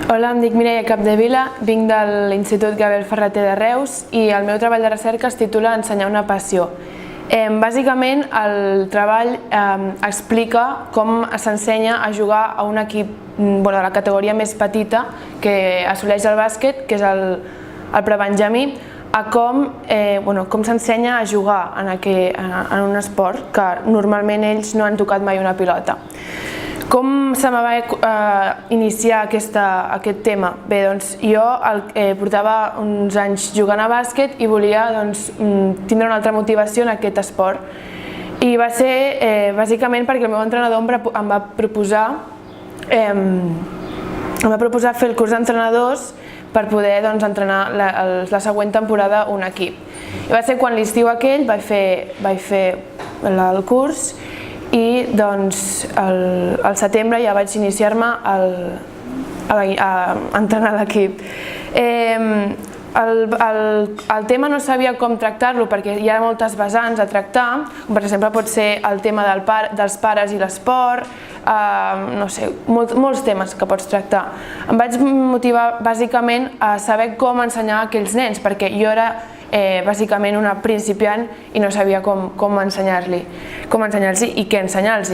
Hola, em dic Mireia Capdevila, vinc de l'Institut Gabriel Ferrater de Reus i el meu treball de recerca es titula Ensenyar una passió. Bàsicament, el treball explica com s'ensenya a jugar a un equip de la categoria més petita que assoleix el bàsquet, que és el prebenjamí, a com s'ensenya a jugar en un esport que normalment ells no han tocat mai una pilota. Com se me va iniciar aquest tema? Bé, doncs jo portava uns anys jugant a bàsquet i volia tindre una altra motivació en aquest esport. I va ser bàsicament perquè el meu entrenador em va proposar fer el curs d'entrenadors per poder entrenar la següent temporada un equip. I va ser quan l'estiu aquell vaig fer el curs i al setembre ja vaig iniciar-me a entrenar l'equip. El tema no sabia com tractar-lo perquè hi ha moltes vessants a tractar, com per exemple pot ser el tema dels pares i l'esport, no sé, molts temes que pots tractar. Em vaig motivar bàsicament a saber com ensenyar a aquells nens, perquè jo era bàsicament una principiant i no sabia com ensenyar-los i què ensenyar-los.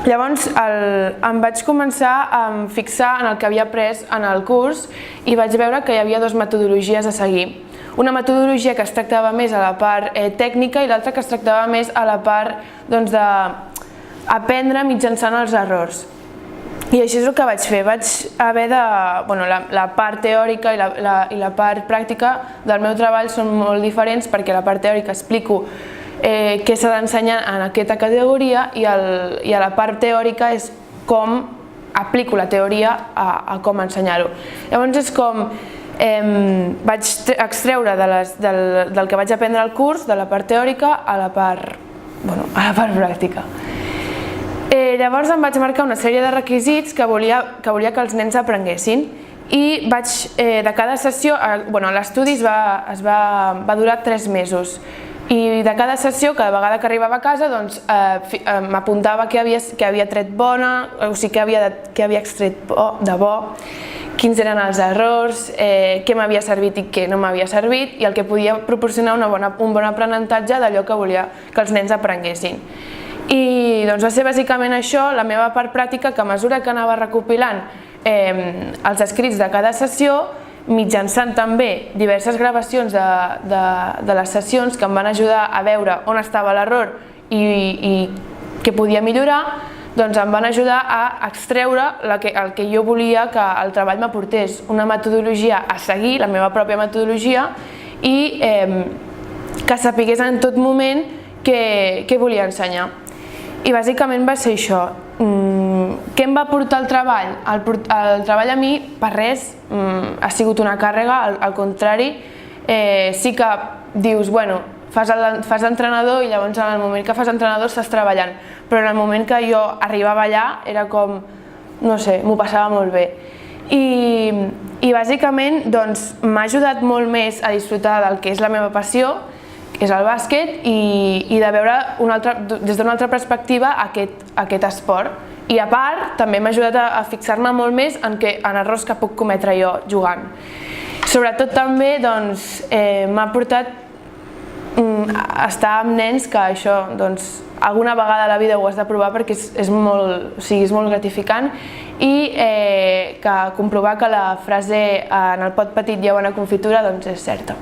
Llavors em vaig començar a fixar en el que havia après en el curs i vaig veure que hi havia dues metodologies a seguir. Una metodologia que es tractava més a la part tècnica i l'altra que es tractava més a la part d'aprendre mitjançant els errors. I això és el que vaig fer, vaig haver la part teòrica i la part pràctica del meu treball són molt diferents perquè la part teòrica explico què s'ha d'ensenyar en aquesta categoria i a la part teòrica és com aplico la teoria a com ensenyar-ho. Llavors és com vaig extreure del que vaig aprendre al curs, de la part teòrica a la part pràctica. Llavors em vaig marcar una sèrie de requisits que volia que els nens aprenguessin i de cada sessió, l'estudi va durar 3 mesos i de cada sessió, cada vegada que arribava a casa m'apuntava què havia tret bona, o sigui què havia extret de bo, quins eren els errors, què m'havia servit i què no m'havia servit i el que podia proporcionar un bon aprenentatge d'allò que volia que els nens aprenguessin. I va ser bàsicament això, la meva part pràctica, que a mesura que anava recopilant els escrits de cada sessió, mitjançant també diverses gravacions de les sessions que em van ajudar a veure on estava l'error i què podia millorar, em van ajudar a extreure el que jo volia que el treball m'aportés, una metodologia a seguir, la meva pròpia metodologia, i que sapigués en tot moment què volia ensenyar. I bàsicament va ser això. Què em va aportar el treball? El treball a mi, per res, ha sigut una càrrega, al contrari. Sí que dius, fas d'entrenador i llavors en el moment que fas d'entrenador estàs treballant, però en el moment que jo arribava allà era com, no sé, m'ho passava molt bé. I bàsicament m'ha ajudat molt més a disfrutar del que és la meva passió, que és el bàsquet, i de veure des d'una altra perspectiva aquest esport. I a part, també m'ha ajudat a fixar-me molt més en errors que puc cometre jo jugant. Sobretot també m'ha portat a estar amb nens que això, alguna vegada a la vida ho has de provar perquè és molt gratificant i que comprovar que la frase en el pot petit hi ha bona confitura és certa.